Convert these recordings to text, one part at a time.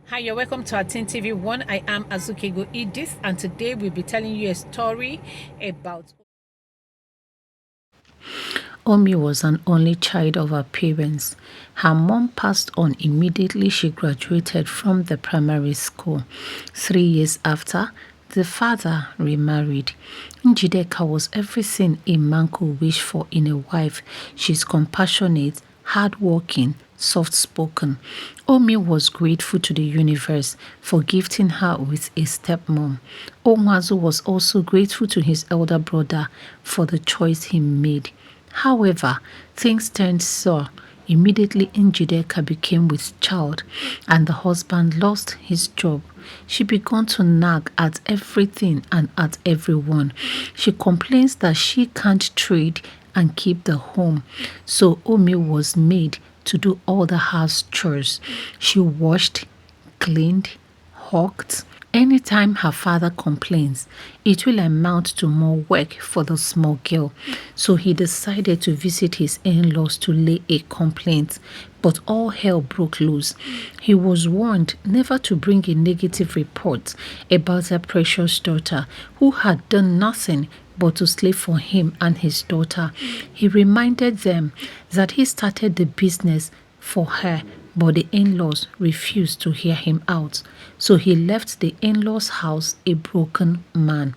Hi, you're welcome to Atin TV 1. I am Azukego Edith, and today we'll be telling you a story about Omi was an only child of her parents. Her mom passed on immediately she graduated from the primary school. 3 years after, the father remarried. Njideka was everything a man could wish for in a wife. She's compassionate, hardworking, soft-spoken. Omi was grateful to the universe for gifting her with a stepmom. Omazu was also grateful to his elder brother for the choice he made. However, things turned sour immediately Njideka became with child and the husband lost his job. She began to nag at everything and at everyone. She complains that she can't trade and keep the home, so Omi was made to do all the house chores. She washed, cleaned, hawked. Anytime her father complains, it will amount to more work for the small girl. So he decided to visit his in-laws to lay a complaint. But all hell broke loose. He was warned never to bring a negative report about their precious daughter, who had done nothing but to slave for him and his daughter. He reminded them that he started the business for her, but the in-laws refused to hear him out. So he left the in-laws' house a broken man.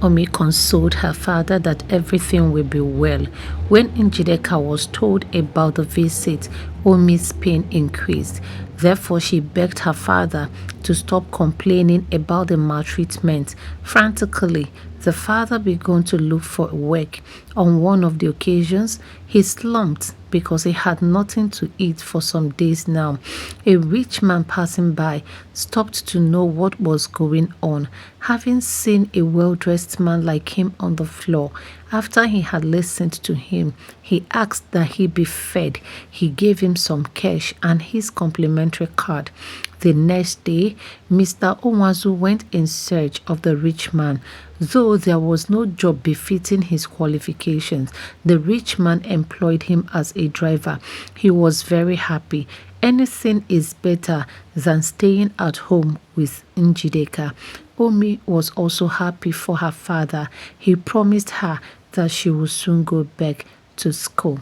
Omi consoled her father that everything will be well. When Njideka was told about the visit, Omi's pain increased. Therefore, she begged her father to stop complaining about the maltreatment. Frantically, the father began to look for work. On one of the occasions, he slumped because he had nothing to eat for some days now. A rich man passing by stopped to know what was going on. Having seen a well-dressed man like him on the floor, after he had listened to him, he asked that he be fed. He gave him some cash and his complimentary card. The next day, Mr. Onwazu went in search of the rich man. Though there was no job befitting his qualifications, the rich man employed him as a driver. He was very happy. Anything is better than staying at home with Njideka. Omi was also happy for her father. He promised her that she would soon go back to school.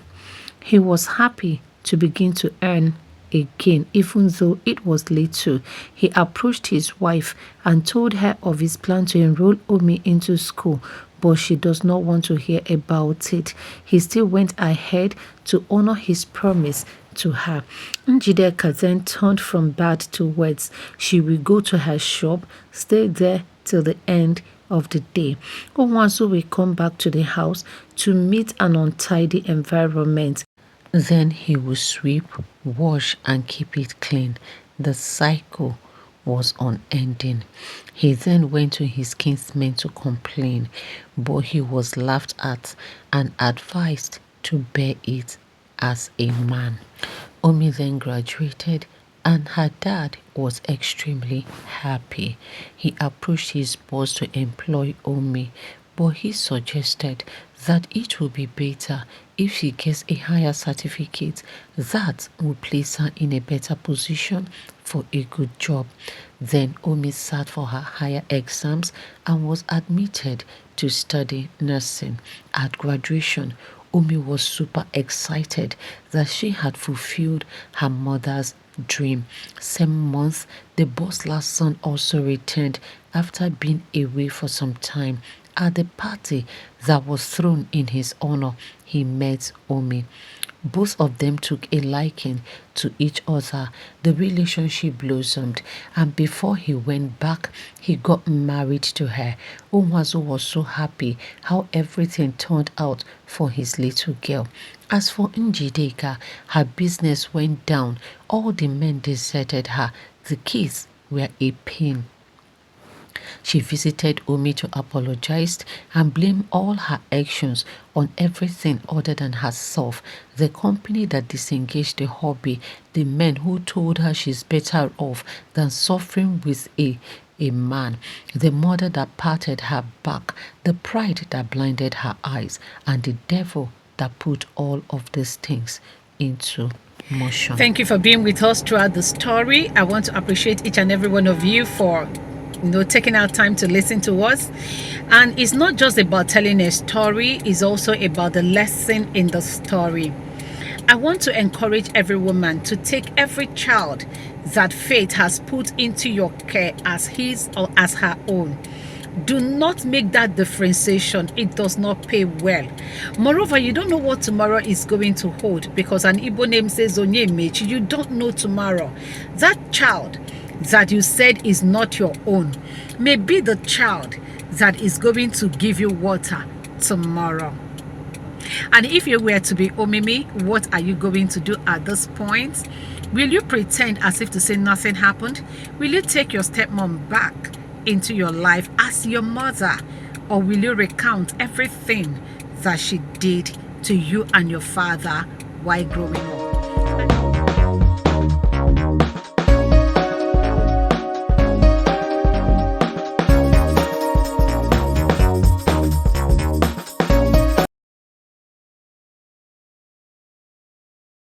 He was happy to begin to earn again, even though it was little. He approached his wife and told her of his plan to enroll Omi into school, but she does not want to hear about it. He still went ahead to honor his promise to her. Njideka then turned from bad to words. She will go to her shop, stay there till the end of the day. Onwazu will come back to the house to meet an untidy environment. Then he will sweep, wash, and keep it clean. The cycle was unending. He then went to his kinsmen to complain, but he was laughed at and advised to bear it as a man. Omi then graduated and her dad was extremely happy. He approached his boss to employ Omi, but he suggested that it would be better if she gets a higher certificate that would place her in a better position for a good job. Then Omi sat for her higher exams and was admitted to study nursing. At graduation, Omi was super excited that she had fulfilled her mother's dream. Same month, the boss's son also returned after being away for some time. At the party that was thrown in his honor, he met Omi. Both of them took a liking to each other. The relationship blossomed, and before he went back, he got married to her. Onwazu was so happy how everything turned out for his little girl. As for Njideka, her business went down. All the men deserted her. The kids were a pain. She visited Omi to apologize and blame all her actions on everything other than herself. The company that disengaged the hobby, the men who told her she's better off than suffering with a man, the mother that patted her back, the pride that blinded her eyes, and the devil that put all of these things into motion. Thank you for being with us throughout the story. I want to appreciate each and every one of you for taking our time to listen to us. And it's not just about telling a story, it's also about the lesson in the story. I want to encourage every woman to take every child that faith has put into your care as his or as her own. Do not make that differentiation. It does not pay well. Moreover, you don't know what tomorrow is going to hold, because an Igbo name says Onye Mechi. You don't know tomorrow. That child that you said is not your own may be the child that is going to give you water tomorrow. And if you were to be Omimi, what are you going to do at this point? Will you pretend as if to say nothing happened? Will you take your stepmom back into your life as your mother? Or will you recount everything that she did to you and your father while growing up?